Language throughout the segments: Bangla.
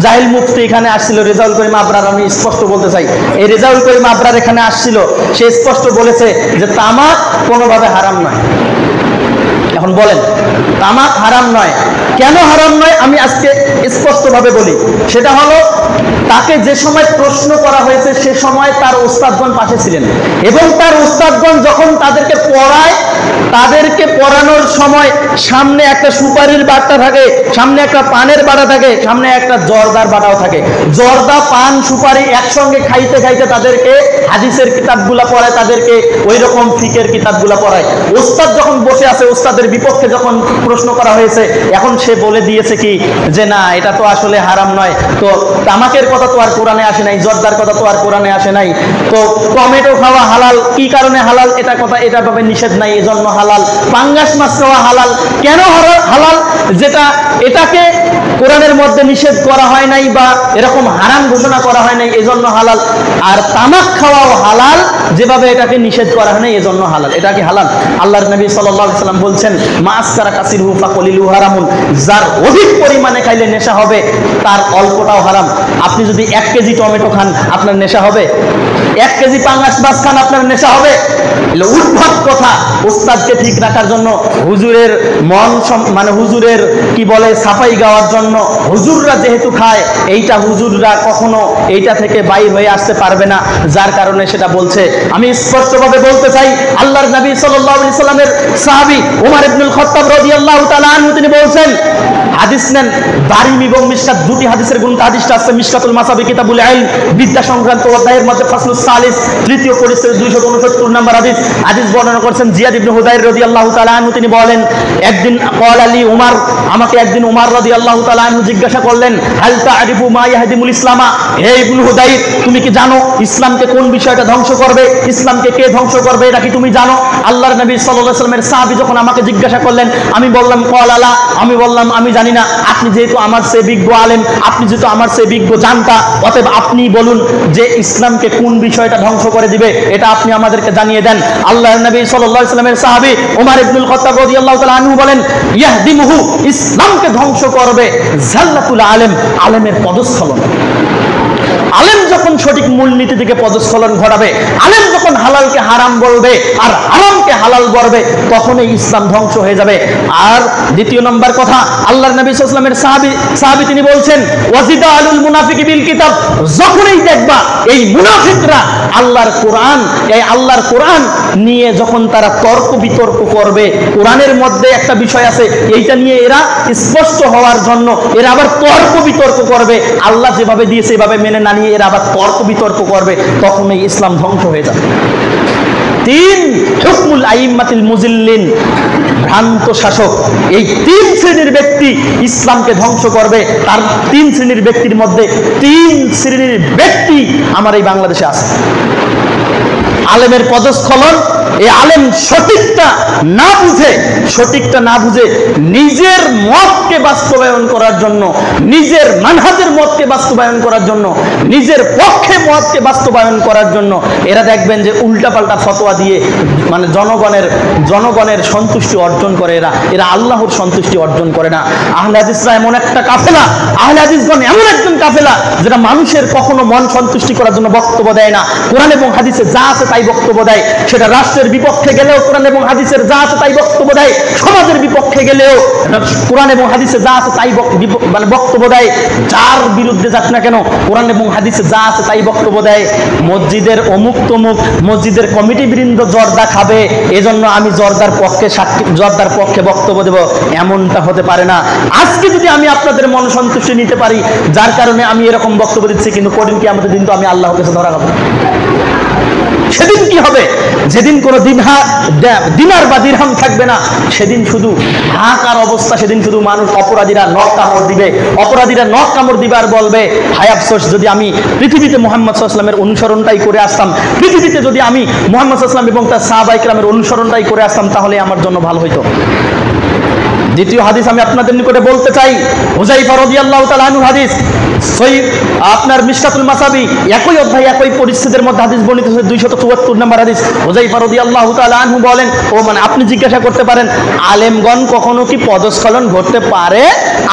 জাহিল মুফতি এখানে আসছিল, রেজাউল করিম আবরার, আমি স্পষ্ট বলতে চাই, এই রেজাউল করিম আবরার এখানে আসছিল, সে স্পষ্ট বলেছে যে তামাক কোনোভাবে হারাম নয়। এখন বলেন তামাক হারাম নয়, কেন হারাম নয় আমি আজকে স্পষ্টভাবে বলি। সেটা হলো, তাকে যে সময় প্রশ্ন করা হয়েছে সে সময় তার ওস্তাদগণ পাশে ছিলেন, এবং তার ওস্তাদগণ যখন তাদেরকে পড়ায়, তাদেরকে পড়ানোর সময় সামনে একটা সুপারির বাটা থাকে, সামনে একটা পানের বাটা থাকে, সামনে একটা জর্দার বাটাও থাকে। জর্দা, পান, সুপারি একসঙ্গে খাইতে খাইতে তাদেরকে হাদিসের কিতাবগুলা পড়ায়, তাদেরকে ওই রকম ফিকের কিতাবগুলা পড়ায়। ওস্তাদ যখন বসে আছে, ওস্তাদের বিপক্ষে যখন প্রশ্ন করা হয়েছে, এখন সে বলে দিয়েছে কি যে না, এটা তো আসলে হারাম নয়। তো তামাকের কথা তো আর কোরআনে আসে নাই, জর্দার কথা তো আর কোরআনে আসে নাই, তো টমেটো খাওয়া হালাল, কি কারণে হালাল এটা কথা, এটা ভাবে নিষেধ নাই, এজন্য হালাল। পাঙ্গাস মাছ খাওয়া হালাল, কেন হালাল, যেটা এটাকে কোরআনের মধ্যে নিষেধ করা হয় নাই বা এরকম হারাম ঘোষণা করা হয় নাই, এজন্য হালাল। আর তামাক খাওয়াও হালাল, যেভাবে এটাকে নিষেধ করা হয় নাই, এজন্য হালাল। এটা কি হালাল? আল্লাহর নবী সাল্লাল্লাহু আলাইহি ওয়াসাল্লাম বলছেন, মা আসকারা কাসিরহু ফাকলিলু হারামুন, যার অধিক পরিমাণে খাইলে নেশা হবে তার অল্পটাও হারাম। আপনি যদি 1 কেজি টমেটো খান, আপনার নেশা হবে? 1 কেজি পাঙ্গাস মাছ খান, আপনার নেশা হবে? এগুলো উদ্ভট কথা। উস্তাদকে ঠিক রাখার জন্য, হুজুরের মন মানে হুজুরের কি বলে সাফাই গাওয়ার জন্য, হুজুররা যেহেতু খায়, এইটা হুজুররা কখনো এইটা থেকে বাইর হয়ে আসতে পারবে না, যার কারণে সেটা বলছে। আমি স্পষ্টভাবে বলতে চাই, আল্লাহর নবী সাল্লাল্লাহু আলাইহি সাল্লামের সাহাবী ওমর ইবনুল খাত্তাব রাদিয়াল্লাহু তাআলা আনহু তিনি বলছেন, হাদিস নেন দারিমি এবং মিশকাত, দুটি হাদিসের গ্রন্থ, হাদিসটা আছে মিশকাতুল মাসাবি কিতাবুল ইলম, বিদ্যা সংক্রান্ত অধ্যায়ের মধ্যে ফাসলুস সালিস, তৃতীয় পরিচ্ছেদ 269 নম্বর হাদিস। হাদিস বর্ণনা করেছেন জিয়াদ ইবনে হুদাইর রাদিয়াল্লাহু তাআলা আনহু, তিনি বলেন, একদিন ক্বাল আলী উমর, আমাকে একদিন উমর রাদিয়াল্লাহু তাআলা আনহু জিজ্ঞাসা করলেন, হাল তা'রিফু মা ইয়াহদিমুল ইসলামা, হে ইবনে হুদাইর, তুমি কি জানো ইসলামকে কোন বিষয়টা ধ্বংস করবে, ইসলামকে কে ধ্বংস করবে, এটা কি তুমি জানো? আল্লাহর নবী সাল্লাল্লাহু আলাইহি ওয়াসাল্লামের সাহাবী যখন আমাকে জিজ্ঞাসা করলেন, আমি বললাম ক্বাল আলা, আমি বললাম আমি জানি না। আপনি যেহেতু আমার চেয়ে বিজ্ঞ আলেম, আপনি যেহেতু আমার চেয়ে বিজ্ঞ জানতা, অতএব আপনি বলুন যে ইসলামকে কোন বিষয়টা ধ্বংস করে দিবে, এটা আপনি আমাদেরকে জানিয়ে দেন। আল্লাহর নবী সাল্লাল্লাহু আলাইহি ওয়াসাল্লামের সাহাবী ওমর ইবনুল খাত্তাব রাদিয়াল্লাহু তাআলা আনহু বলেন, ইয়াহদিমুহু, ইসলামকে ধ্বংস করবে জাল্লাতুল আলেম, আলেমের পদস্খলন। আলেম যখন সঠিক মূলনীতি থেকে পদস্খলন ঘটাবে, আলেম যখন হালালকে হারাম বলবে আর হারামকে হালাল বলবে, তখনই ইসলাম ধ্বংস হয়ে যাবে। আর দ্বিতীয় নম্বর কথা, আল্লাহর নবী সাল্লাল্লাহু আলাইহি ওয়াসাল্লামের সাহাবী তিনি বলছেন, ওয়াজিদা আলুল মুনাফিকি বিল কিতাব, যখনই দেখবা এই মুনাফিকরা আল্লাহর কোরআন, এই আল্লাহর কোরআন নিয়ে যখন তারা তর্ক বিতর্ক করবে, কোরআনের মধ্যে একটা বিষয় আছে, এইটা নিয়ে এরা স্পষ্ট হওয়ার জন্য এরা আবার তর্ক বিতর্ক করবে, আল্লাহ যেভাবে দিয়েছে এভাবে মেনে না নিয়ে এরা আবার তর্ক বিতর্ক করবে, তখন এই ইসলাম ধ্বংস হয়ে যাবে। 3 হুকমুল আইম্মাতিল মুজিল্লিন, ভ্রান্ত শাসক, এই 3 শ্রেণীর ব্যক্তি ইসলামকে ধ্বংস করবে। তার 3 শ্রেণীর ব্যক্তির মধ্যে 3 শ্রেণীর ব্যক্তি আমার এই বাংলাদেশে আছে। আলেমের পদস্খলন, এই আলেম সঠিকটা না বুঝে নিজের মতকে বাস্তবায়ন করার জন্য, নিজের মানহাজের মতকে বাস্তবায়ন করার জন্য, নিজের পক্ষে মতকে বাস্তবায়ন করার জন্য এরা দেখবেন যে উল্টাপাল্টা ফতোয়া দিয়ে মানে জনগণের সন্তুষ্টি অর্জন করে। এরা আল্লাহর সন্তুষ্টি অর্জন করে না। আহলে হাদিসরা এমন একটা কাফেলা, আহলে হাদিসগণ এমন একজন কাফেলা যেটা মানুষের কখনো মন সন্তুষ্টি করার জন্য বক্তব্য দেয় না। কোরআন এবং হাদিসে যা আছে তাই বক্তব্য দেয়। সেটা রাষ্ট্রের বিপক্ষে গেলেও কোরআন এবং হাদিসের যা আছে তাই বক্তব্য দেয়, সমাজের বিপক্ষে গেলেও কোরআন এবং হাদিসে যা আছে তাই মানে বক্তব্য দেয়। যার বিরুদ্ধে যাক না কেন, কোরআন এবং হাদিসে যা আছে তাই বক্তব্য দেয়। মসজিদের অমুক তমুক মসজিদের কমিটি বৃন্দ জর্দা খাবে, এজন্য আমি জর্দার পক্ষে বক্তব্য দেব, এমনটা হতে পারে না। আজকে যদি আমি আপনাদের মন সন্তুষ্টি নিতে পারি, যার কারণে আমি এরকম বক্তব্য দিচ্ছি, কিন্তু কঠিন কিয়ামতের দিন তো আমি আল্লাহর কাছে ধরা হবে। সেদিন কি হবে? যেদিন কোনো দিনার বা দিরহাম থাকবে না, সেদিন শুধু হাহাকার অবস্থা। সেদিন শুধু মানুষ, অপরাধীরা নখ কামড় দিবে আর বলবে, হায় আফসোস, যদি আমি পৃথিবীতে মুহাম্মদ সাল্লাল্লাহু আলাইহি ওয়াসাল্লামের অনুসরণটাই করে আসতাম, পৃথিবীতে যদি আমি মুহাম্মদ সাল্লাল্লাহু আলাইহি ওয়াসাল্লাম এবং তার সাহাবায়ে কেরামের অনুসরণটাই করে আসতাম, তাহলে আমার জন্য ভালো হইতো। দ্বিতীয় হাদিস আমি আপনাদের নিকটে বলতে চাই, হুযায়ফা রাদিয়াল্লাহু তাআলা আনহু হাদিস, সহিহ আপনার মিশকাতুল মাসাবি একই অধ্যায় একই পরিস্থিতির মধ্যে হাদিস বর্ণিত হয়েছে, 274 নম্বর হাদিস। হুযায়ফা রাদিয়াল্লাহু তাআলা আনহু বলেন, ও মানে আপনি জিজ্ঞাসা করতে পারেন, আলেমগণ কখনো কি পদস্খলন ঘটতে পারে?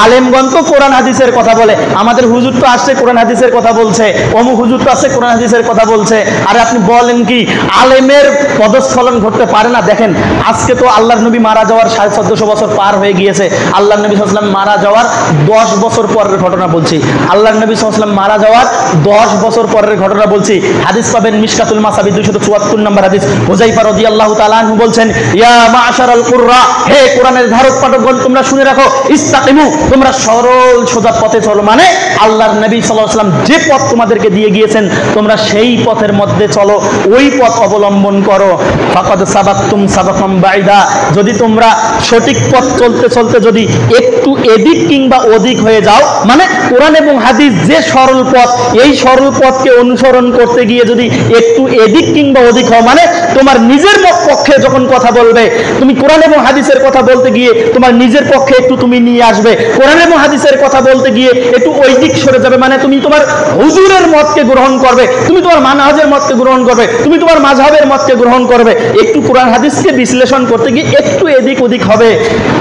আলেমগণ তো কোরআন হাদিসের কথা বলে, আমাদের হুজুর তো আসছে কোরআন হাদিসের কথা বলছে, অমুক হুজুর তো আসছে কোরআন হাদিসের কথা বলছে, আরে আপনি বলেন কি আলেমের পদস্খলন ঘটতে পারে না? দেখেন আজকে তো আল্লাহর নবী মারা যাওয়ার 1450 বছর পার হয়ে গিয়েছে। আল্লাহর নবী সাল্লাল্লাহু আলাইহি ওয়াসাল্লাম মারা যাওয়ার 10 বছর পরের ঘটনা বলছি। আল্লাহর নবী সাল্লাল্লাহু আলাইহি ওয়াসাল্লাম মারা যাওয়ার 10 বছর পরের ঘটনা বলছি। হাদিস পাবেন মিশকাতুল মাসাবি 274 নম্বর হাদিস। হুযায়ফা রাদিয়াল্লাহু তাআলা আনহু বলছেন, ইয়া মা'শারাল কুররা, হে কোরআনের ধারক পাঠকগণ তোমরা শুনে রাখো, ইস্তাকিমু, তোমরা সরল সোজা পথে চলো, মানে আল্লাহর নবী সাল্লাল্লাহু আলাইহি ওয়াসাল্লাম যে পথ তোমাদেরকে দিয়ে গিয়েছেন তোমরা সেই পথের মধ্যে চলো, ওই পথ অবলম্বন করো। ফাকাদ সাবাকতুম সাবাকাম বাঈদা, যদি তোমরা সঠিক পথ চলতে চলতে যদি একটু এদিক কিংবা ওদিক হয়ে যাও, মানে কোরআন এবং হাদিস যে সরল পথ, এই সরল পথকে অনুসরণ করতে গিয়ে যদি একটু এদিক কিংবা ওদিক হও, মানে তোমার নিজের পক্ষে যখন কথা বলবে, তুমি কোরআন এবং হাদিসের কথা বলতে গিয়ে তোমার নিজের পক্ষে একটু তুমি নিয়ে আসবে, কোরআন এবং হাদিসের কথা বলতে গিয়ে একটু ওই দিক সরে যাবে, মানে তুমি তোমার হুজুরের মতকে গ্রহণ করবে, তুমি তোমার মানহাজের মতকে গ্রহণ করবে, তুমি তোমার মাযহাবের মতকে গ্রহণ করবে, একটু কোরআন হাদিসকে বিশ্লেষণ করতে গিয়ে একটু এদিক ওদিক হবে,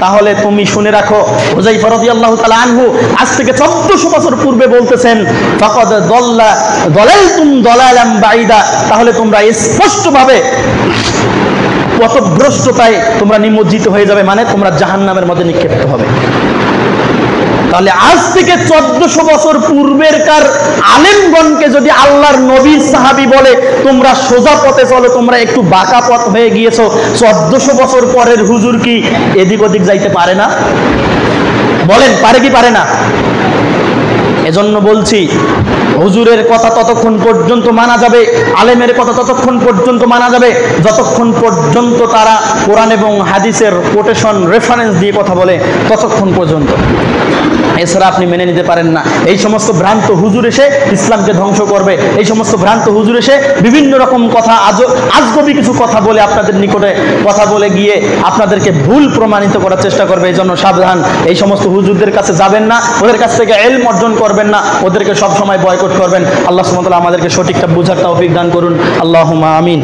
তাহলে তুমি শুনে রাখো, হুযায়ফা রাদিয়াল্লাহু তাআলা আনহু আজ থেকে 1400 বছর পূর্বে বলতেছেন, ফাকাদ দালালতুম দালালাম বাঈদা, তাহলে তোমরা স্পষ্টভাবে পথভ্রষ্টতায় তোমরা নিমজ্জিত হয়ে যাবে, মানে তোমরা জাহান্নামের মধ্যে নিক্ষিপ্ত হবে। তাহলে আজ থেকে 1400 বছর পূর্বেরকার আলেমগণকে যদি আল্লাহর নবীর সাহাবী বলে তোমরা সোজা পথে চলো, তোমরা একটু বাঁকা পথ হয়ে গিয়েছো, 1400 বছর পরের হুজুর কি এদিক ওদিক যাইতে পারে না? বলেন পারে কি পারে না? এজন্য বলছি, হুজুরের কথা ততক্ষণ পর্যন্ত মানা যাবে, আলেমের কথা ততক্ষণ পর্যন্ত মানা যাবে যতক্ষণ পর্যন্ত তারা কোরআন এবং হাদিসের কোটেশন রেফারেন্স দিয়ে কথা বলে, ততক্ষণ পর্যন্ত। এছাড়া আপনি মেনে নিতে পারেন না। এই সমস্ত ভ্রান্ত হুজুর এসে ইসলামকে ধ্বংস করবে, এই সমস্ত ভ্রান্ত হুজুর এসে বিভিন্ন রকম কথা আজগবি কিছু কথা বলে আপনাদের নিকটে কথা বলে গিয়ে আপনাদেরকে ভুল প্রমাণিত করার চেষ্টা করবে। এই জন্য সাবধান, এই সমস্ত হুজুরদের কাছে যাবেন না, ওদের কাছ থেকে ইলম অর্জন করবেন না, ওদেরকে সব সময় বয়কট করবেন। আল্লাহ সুবহানাহু ওয়া তাআলা আমাদেরকে সঠিকটা বুঝার তৌফিক দান করুন। আল্লাহুম্মা আমিন।